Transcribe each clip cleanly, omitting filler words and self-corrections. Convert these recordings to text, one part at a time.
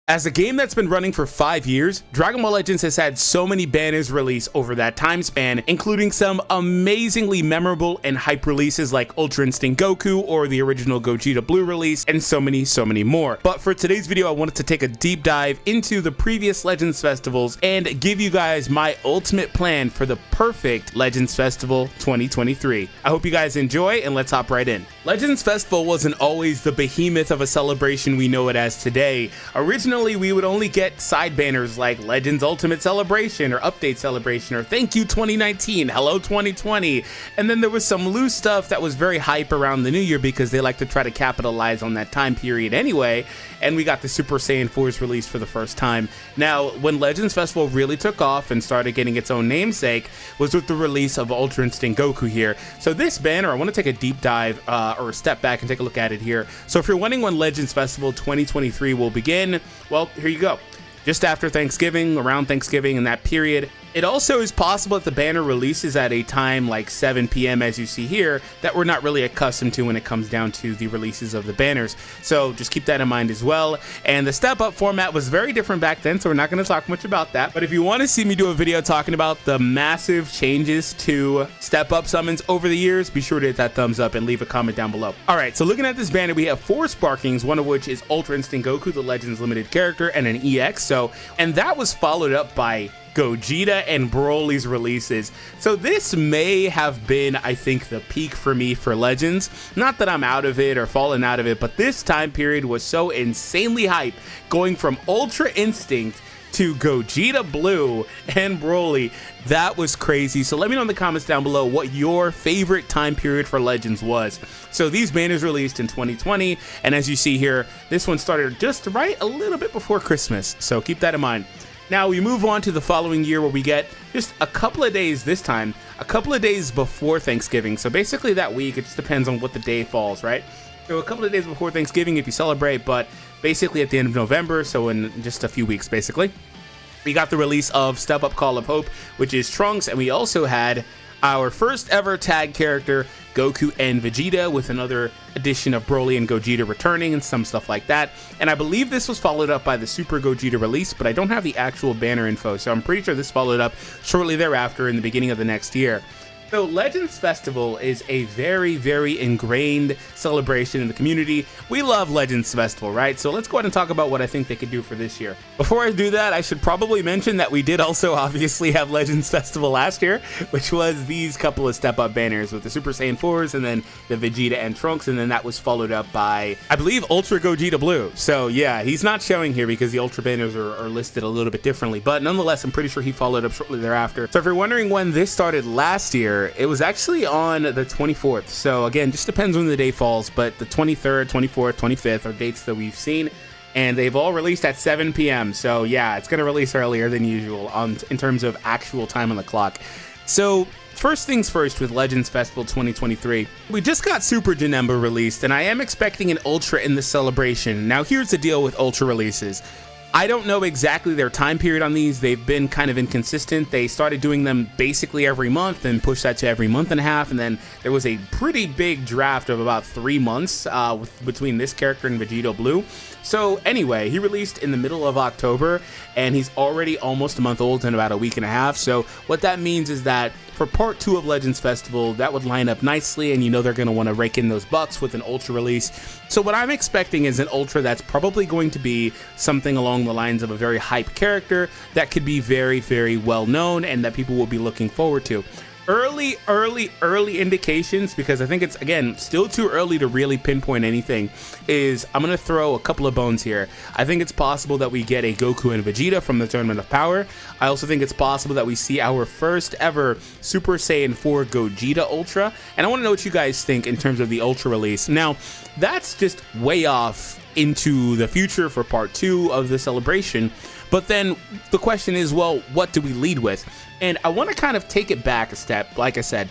As a game that's been running for 5 years, Dragon Ball Legends has had so many banners released over that time span, including some amazingly memorable and hype releases like Ultra Instinct Goku or the original Gogeta Blue release, and so many more. But for today's video, I wanted to take a deep dive into the previous Legends festivals and give you guys my ultimate plan for the perfect Legends Festival 2023. I hope you guys enjoy, and let's hop right in. Legends Festival wasn't always the behemoth of a celebration we know it as today. Originally, we would only get side banners like Legends Ultimate Celebration or Update Celebration or Thank You 2019, Hello 2020, and then there was some loose stuff that was very hype around the new year because they like to try to capitalize on that time period anyway, and we got the Super Saiyan 4s released for the first time. Now, when Legends Festival really took off and started getting its own namesake was with the release of Ultra Instinct Goku here. So this banner, I want to take a deep dive or a step back and take a look at it here. So if you're wondering when Legends Festival 2023 will begin, well, here you go. Just after Thanksgiving, around Thanksgiving, in that period. It also is possible that the banner releases at a time like 7 p.m. as you see here that we're not really accustomed to when it comes down to the releases of the banners. So just keep that in mind as well. And the step up format was very different back then, so we're not going to talk much about that. But if you want to see me do a video talking about the massive changes to step up summons over the years, be sure to hit that thumbs up and leave a comment down below. All right, so looking at this banner, we have 4 sparkings, one of which is Ultra Instinct Goku, the Legends limited character, and an EX. And that was followed up by Gogeta and Broly's releases. So this may have been, I think, the peak for me for Legends. Not that I'm out of it or fallen out of it, but this time period was so insanely hype, going from Ultra Instinct to Gogeta Blue and Broly. That was crazy. So let me know in the comments down below what your favorite time period for Legends was. So these banners released in 2020, and as you see here, this one started just right a little bit before Christmas, so keep that in mind. Now we move on to the following year where we get just a couple of days this time, a couple of days before Thanksgiving. So basically that week, it just depends on what the day falls, right? So a couple of days before Thanksgiving if you celebrate, but basically at the end of November, so in just a few weeks basically. We got the release of Step Up Call of Hope, which is Trunks, and we also had our first ever tag character, Goku and Vegeta, with another edition of Broly and Gogeta returning and some stuff like that. And I believe this was followed up by the Super Gogeta release, but I don't have the actual banner info, so I'm pretty sure this followed up shortly thereafter in the beginning of the next year. So Legends Festival is a very ingrained celebration in the community. We love Legends Festival, right? So let's go ahead and talk about what I think they could do for this year. Before I do that, I should probably mention that we did also obviously have Legends Festival last year, which was these couple of step-up banners with the Super Saiyan 4s and then the Vegeta and Trunks, and then that was followed up by, I believe, Ultra Gogeta Blue. So yeah, he's not showing here because the Ultra banners are listed a little bit differently, but nonetheless, I'm pretty sure he followed up shortly thereafter. So if you're wondering when this started last year, it was actually on the 24th. So again, just depends when the day falls, but the 23rd, 24th, 25th are dates that we've seen, and they've all released at 7 p.m. So yeah, it's going to release earlier than usual in terms of actual time on the clock. So first things first with Legends Festival 2023, we just got Super Janemba released, and I am expecting an Ultra in the celebration. Now here's the deal with Ultra releases. I don't know exactly their time period on these. They've been kind of inconsistent. They started doing them basically every month and pushed that to every month and a half. And then there was a pretty big draft of about 3 months between this character and Vegeta Blue. So anyway, he released in the middle of October, and he's already almost a month old in about a week and a half. So what that means is that for part 2 of Legends Festival, that would line up nicely, and you know they're going to want to rake in those bucks with an Ultra release. So what I'm expecting is an Ultra that's probably going to be something along the lines of a very hype character that could be very well known and that people will be looking forward to. Early indications, because I think it's, again, still too early to really pinpoint anything, is I'm going to throw a couple of bones here. I think it's possible that we get a Goku and Vegeta from the Tournament of Power. I also think it's possible that we see our first ever Super Saiyan 4 Gogeta Ultra, and I want to know what you guys think in terms of the Ultra release. Now, that's just way off into the future for part 2 of the celebration. But then the question is, well, what do we lead with? And I want to kind of take it back a step, like I said.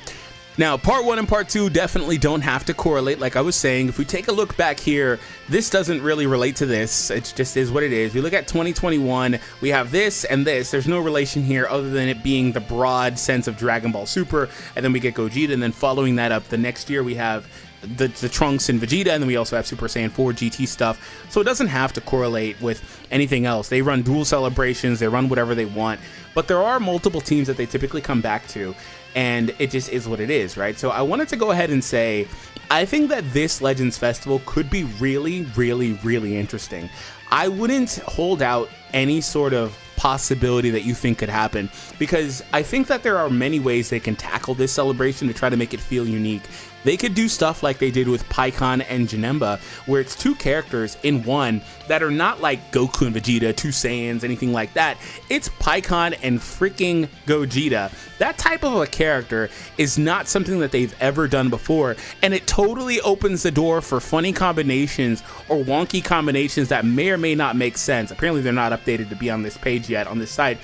Now, part 1 and part 2 definitely don't have to correlate. Like I was saying, if we take a look back here, this doesn't really relate to this. It just is what it is. We look at 2021, we have this and this. There's no relation here other than it being the broad sense of Dragon Ball Super. And then we get Gogeta, and then following that up, the next year we have the Trunks and Vegeta, and then we also have Super Saiyan 4 GT stuff, so it doesn't have to correlate with anything else. They run dual celebrations, they run whatever they want, but there are multiple teams that they typically come back to, and it just is what it is, right? So I wanted to go ahead and say, I think that this Legends Festival could be really, really, really interesting. I wouldn't hold out any sort of possibility that you think could happen, because I think that there are many ways they can tackle this celebration to try to make it feel unique. They could do stuff like they did with Pikkon and Janemba, where it's two characters in one that are not like Goku and Vegeta, two Saiyans, anything like that. It's Pikkon and freaking Gogeta. That type of a character is not something that they've ever done before, and it totally opens the door for funny combinations or wonky combinations that may or may not make sense. Apparently they're not updated to be on this page yet on this site.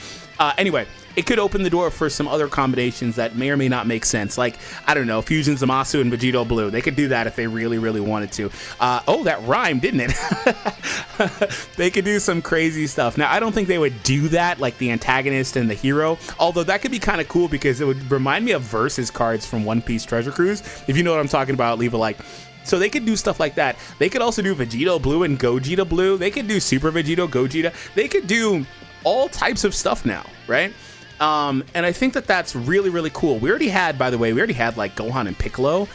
Anyway, it could open the door for some other combinations that may or may not make sense. Like, I don't know, Fusion Zamasu and Vegito Blue. They could do that if they really, really wanted to. Oh, that rhymed, didn't it? They could do some crazy stuff. Now, I don't think they would do that, like the antagonist and the hero. Although that could be kind of cool because it would remind me of Versus cards from One Piece Treasure Cruise. If you know what I'm talking about, leave a like. So they could do stuff like that. They could also do Vegito Blue and Gogeta Blue. They could do Super Vegito, Gogeta. They could do all types of stuff now, right? And I think that that's really, really cool. We already had, by the way, like Gohan and Piccolo.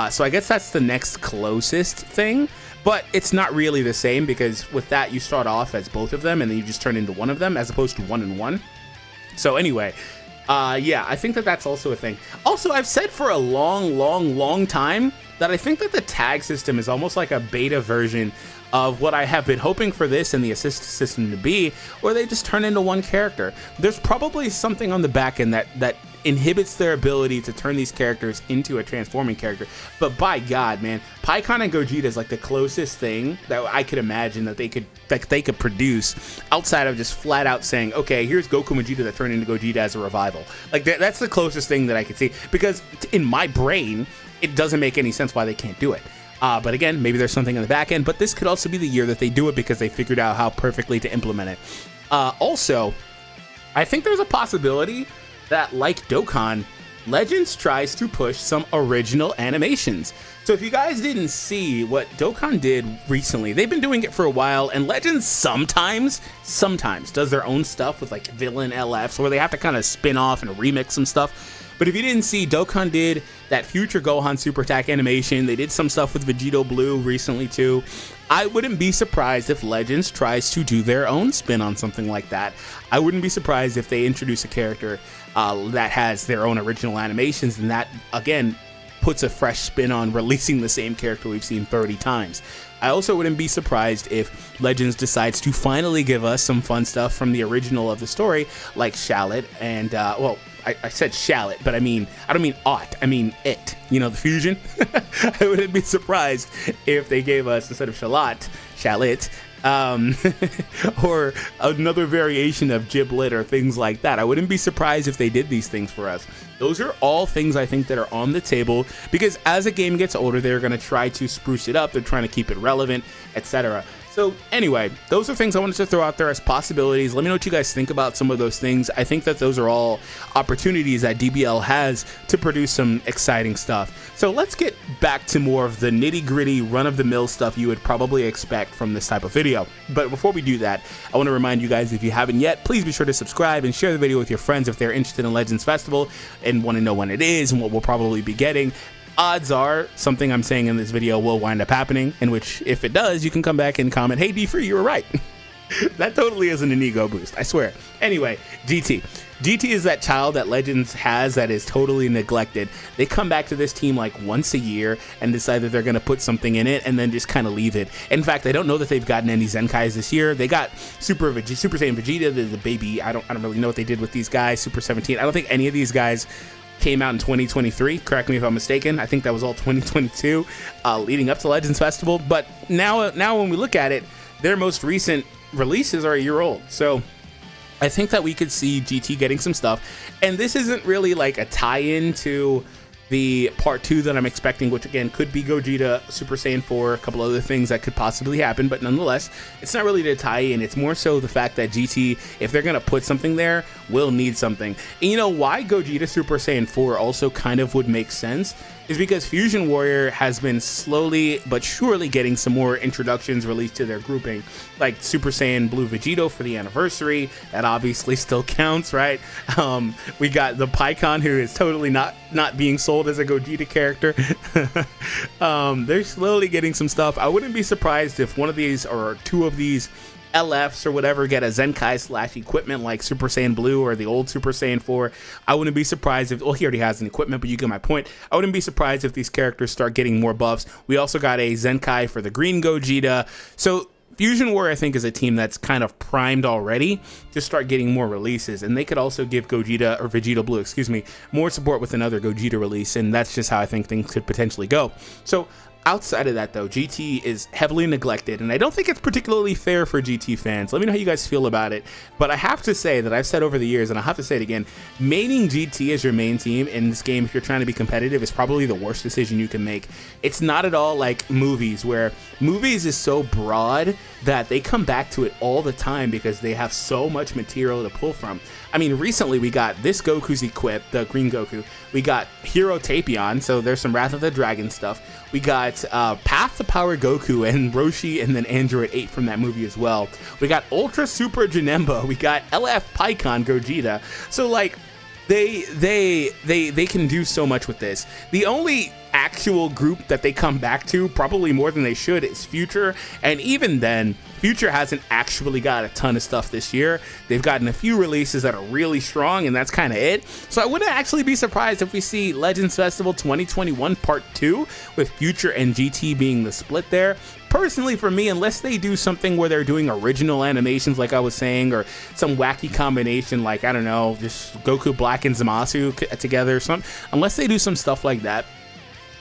So I guess that's the next closest thing, but it's not really the same because with that, you start off as both of them and then you just turn into one of them as opposed to one and one. So anyway, yeah, I think that that's also a thing. Also, I've said for a long time that I think that the tag system is almost like a beta version of what I have been hoping for this and the assist system to be, where they just turn into one character. There's probably something on the back end that inhibits their ability to turn these characters into a transforming character. But by God, man, Pikkon and Gogeta is like the closest thing that I could imagine that they could produce outside of just flat out saying, okay, here's Goku and Vegeta that turn into Gogeta as a revival. Like that's the closest thing that I could see, because in my brain, it doesn't make any sense why they can't do it. But again, maybe there's something in the back end, but this could also be the year that they do it because they figured out how perfectly to implement it. Also, I think there's a possibility that, like Dokkan, Legends tries to push some original animations. So if you guys didn't see what Dokkan did recently, they've been doing it for a while, and Legends sometimes does their own stuff with like villain LFs where they have to kind of spin off and remix some stuff. But if you didn't see, Dokkan did that Future Gohan Super Attack animation. They did some stuff with Vegito Blue recently too. I wouldn't be surprised if Legends tries to do their own spin on something like that. I wouldn't be surprised if they introduce a character that has their own original animations, and that, again, puts a fresh spin on releasing the same character we've seen 30 times. I also wouldn't be surprised if Legends decides to finally give us some fun stuff from the original of the story, like Shallot and, well, I said Shallot, but I don't mean Ought, I mean It. You know, the fusion? I wouldn't be surprised if they gave us, instead of Shallot, or another variation of Giblet or things like that. I wouldn't be surprised if they did these things for us. Those are all things I think that are on the table, because as a game gets older, they're going to try to spruce it up. They're trying to keep it relevant, etc. So anyway, those are things I wanted to throw out there as possibilities. Let me know what you guys think about some of those things. I think that those are all opportunities that DBL has to produce some exciting stuff. So let's get back to more of the nitty-gritty, run-of-the-mill stuff you would probably expect from this type of video. But before we do that, I want to remind you guys, if you haven't yet, please be sure to subscribe and share the video with your friends if they're interested in Legends Festival and want to know when it is and what we'll probably be getting. Odds are something I'm saying in this video will wind up happening, in which, if it does, you can come back and comment, hey D-Free, you were right. That totally isn't an ego boost, I swear. Anyway, GT. GT is that child that Legends has that is totally neglected. They come back to this team like once a year and decide that they're going to put something in it and then just kind of leave it. In fact, I don't know that they've gotten any Zenkais this year. They got Super Saiyan Vegeta, the baby. I don't really know what they did with these guys. Super 17. I don't think any of these guys came out in 2023, correct me if I'm mistaken. I think that was all 2022, leading up to Legends Festival. But now when we look at it, their most recent releases are a year old. So I think that we could see GT getting some stuff. And this isn't really like a tie-in to the part 2 that I'm expecting, which again could be Gogeta, Super Saiyan 4, a couple other things that could possibly happen, but nonetheless, it's not really to tie in. It's more so the fact that GT, if they're gonna put something there, will need something. And you know why Gogeta Super Saiyan 4 also kind of would make sense is because Fusion Warrior has been slowly but surely getting some more introductions released to their grouping, like Super Saiyan Blue Vegito for the anniversary. That obviously still counts, right? We got the Pycon, who is totally not being sold as a Gogeta character. They're slowly getting some stuff. I wouldn't be surprised if one of these or two of these LFs or whatever get a Zenkai / equipment like Super Saiyan Blue or the old Super Saiyan 4. I wouldn't be surprised if, well, he already has an equipment, but you get my point. I wouldn't be surprised if these characters start getting more buffs. We also got a Zenkai for the green Gogeta. So Fusion War, I think, is a team that's kind of primed already to start getting more releases, and they could also give Gogeta, or Vegeta Blue, excuse me, more support with another Gogeta release, and that's just how I think things could potentially go. So outside of that, though, GT is heavily neglected, and I don't think it's particularly fair for GT fans. Let me know how you guys feel about it. But I have to say that I've said over the years, and I have to say it again, maining GT as your main team in this game, if you're trying to be competitive, is probably the worst decision you can make. It's not at all like movies, where movies is so broad that they come back to it all the time because they have so much material to pull from. I mean, recently we got this Goku's equipped, the green Goku. We got Hero Tapion, so there's some Wrath of the Dragon stuff. We got Path to Power Goku and Roshi, and then Android 8 from that movie as well. We got Ultra Super Janemba. We got LF Pycon Gogeta. So like, they can do so much with this. The only actual group that they come back to, probably more than they should, is Future, and even then, Future hasn't actually got a ton of stuff this year. They've gotten a few releases that are really strong, and that's kind of it. So I wouldn't actually be surprised if we see Legends Festival 2021 Part 2 with Future and GT being the split there. Personally, for me, unless they do something where they're doing original animations like I was saying, or some wacky combination like, I don't know, just Goku Black and Zamasu together or something, unless they do some stuff like that,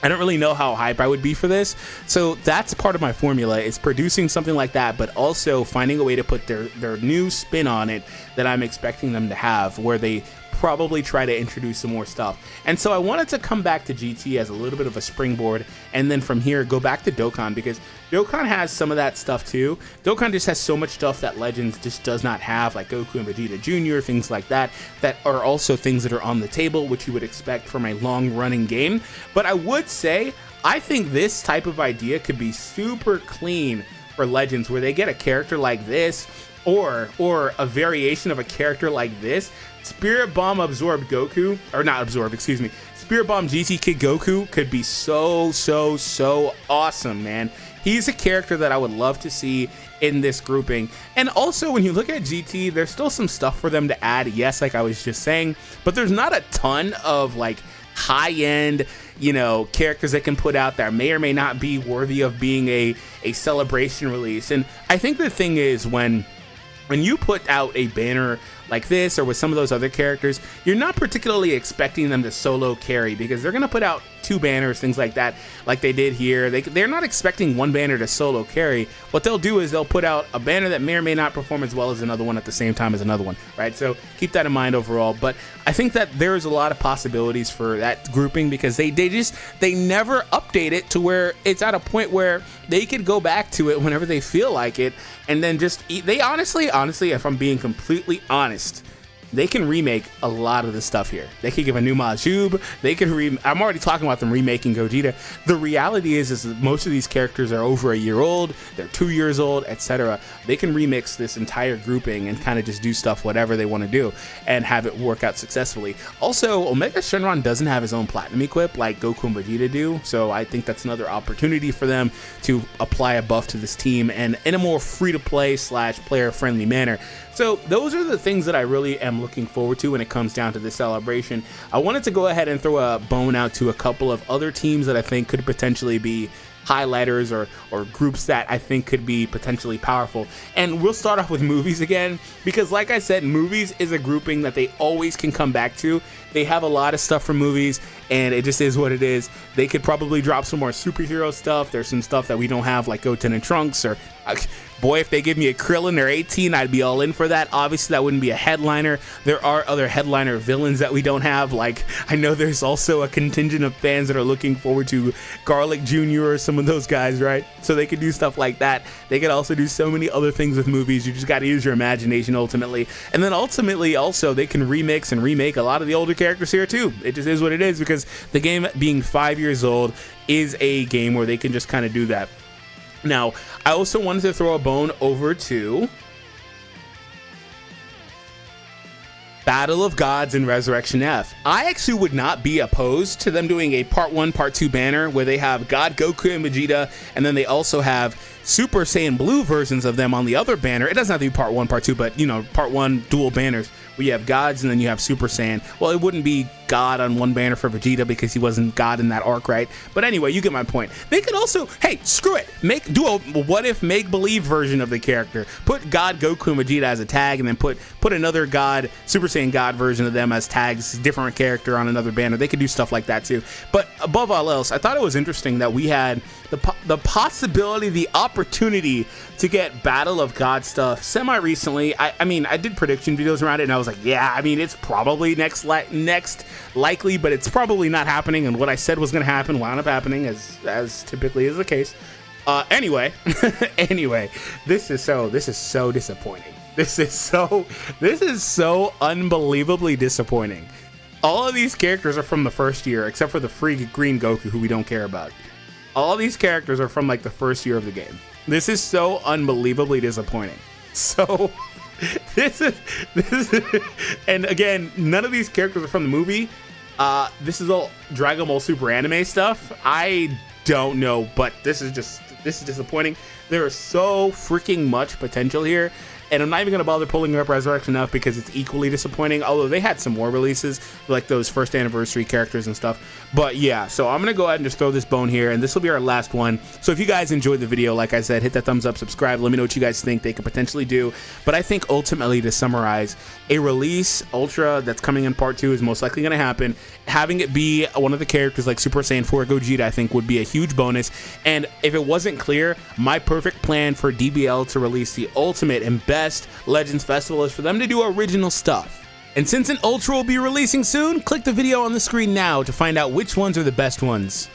I don't really know how hype I would be for this. So that's part of my formula, is producing something like that, but also finding a way to put their new spin on it that I'm expecting them to have, where they probably try to introduce some more stuff. And so I wanted to come back to GT as a little bit of a springboard, and then from here go back to Dokkan, because Dokkan has some of that stuff too. Dokkan just has so much stuff that Legends just does not have, like Goku and Vegeta Jr., things like that, that are also things that are on the table, which you would expect from a long-running game. But I would say, I think this type of idea could be super clean for Legends, where they get a character like this, or a variation of a character like this. Spirit Bomb absorbed Goku, or not absorbed, excuse me, Spirit Bomb GT Kid Goku could be so awesome, man. He's a character that I would love to see in this grouping. And also, when you look at GT, there's still some stuff for them to add, yes, like I was just saying, but there's not a ton of like high-end, you know, characters that can put out that may or may not be worthy of being a celebration release. And I think the thing is, when you put out a banner like this, or with some of those other characters, you're not particularly expecting them to solo carry, because they're going to put out 2 banners, things like that, like they did here. They're not expecting one banner to solo carry. What they'll do is they'll put out a banner that may or may not perform as well as another one at the same time as another one, right? So keep that in mind overall. But I think that there's a lot of possibilities for that grouping, because they never update it to where it's at a point where they could go back to it whenever they feel like it, and then just they honestly, if I'm being completely honest, they can remake a lot of the stuff here. They could give a new Majub. They can I'm already talking about them remaking Gogeta. The reality is that most of these characters are over a year old. They're 2 years old, etc. They can remix this entire grouping and kind of just do stuff whatever they want to do and have it work out successfully. Also, Omega Shenron doesn't have his own platinum equip like Goku and Vegeta do, so I think that's another opportunity for them to apply a buff to this team, and in a more free-to-play / player-friendly manner. So those are the things that I really am looking forward to when it comes down to this celebration. I wanted to go ahead and throw a bone out to a couple of other teams that I think could potentially be highlighters, or groups that I think could be potentially powerful. And we'll start off with movies again, because like I said, movies is a grouping that they always can come back to. They have a lot of stuff for movies, and it just is what it is. They could probably drop some more superhero stuff. There's some stuff that we don't have, like Goten and Trunks, or Boy, if they give me a Krillin or 18, I'd be all in for that. Obviously, that wouldn't be a headliner. There are other headliner villains that we don't have. Like, I know there's also a contingent of fans that are looking forward to Garlic Jr. or some of those guys, right? So they could do stuff like that. They could also do so many other things with movies. You just got to use your imagination ultimately. And then ultimately also they can remix and remake a lot of the older characters here too. It just is what it is, because the game being 5 years old is a game where they can just kind of do that. Now, I also wanted to throw a bone over to Battle of Gods and Resurrection F. I actually would not be opposed to them doing a part 1, part 2 banner where they have God, Goku, and Vegeta, and then they also have Super Saiyan Blue versions of them on the other banner. It doesn't have to be part 1, part 2, but, you know, part 1 dual banners where you have Gods and then you have Super Saiyan. Well, it wouldn't be God on one banner for Vegeta because he wasn't God in that arc, right? But anyway, you get my point. They could also, hey, screw it, do a what if make-believe version of the character. Put God, Goku, and Vegeta as a tag, and then put another God, Super Saiyan God version of them as tags, different character on another banner. They could do stuff like that too. But above all else, I thought it was interesting that we had the possibility, the opportunity to get Battle of God stuff semi-recently. I mean, I did prediction videos around it, and I was like, yeah, I mean, it's probably next likely, but it's probably not happening, and what I said was going to happen wound up happening, as typically is the case. Anyway, this is so disappointing. This is so unbelievably disappointing. All of these characters are from the first year, except for the free green Goku, who we don't care about. All these characters are from like the first year of the game. This is so unbelievably disappointing. So this is and again, none of these characters are from the movie. This is all Dragon Ball Super anime stuff. I don't know, but this is disappointing. There is so freaking much potential here, and I'm not even gonna bother pulling up Resurrection F because it's equally disappointing, although they had some more releases like those first anniversary characters and stuff. But yeah, so I'm gonna go ahead and just throw this bone here, and this will be our last one. So if you guys enjoyed the video, like I said, hit that thumbs up, subscribe, let me know what you guys think they could potentially do. But I think ultimately, to summarize, a release Ultra that's coming in part 2 is most likely gonna happen. Having it be one of the characters like Super Saiyan 4 Gogeta, I think would be a huge bonus. And if it wasn't clear, my perfect plan for DBL to release the ultimate and best Legends Festival is for them to do original stuff. And since an Ultra will be releasing soon, click the video on the screen now to find out which ones are the best ones.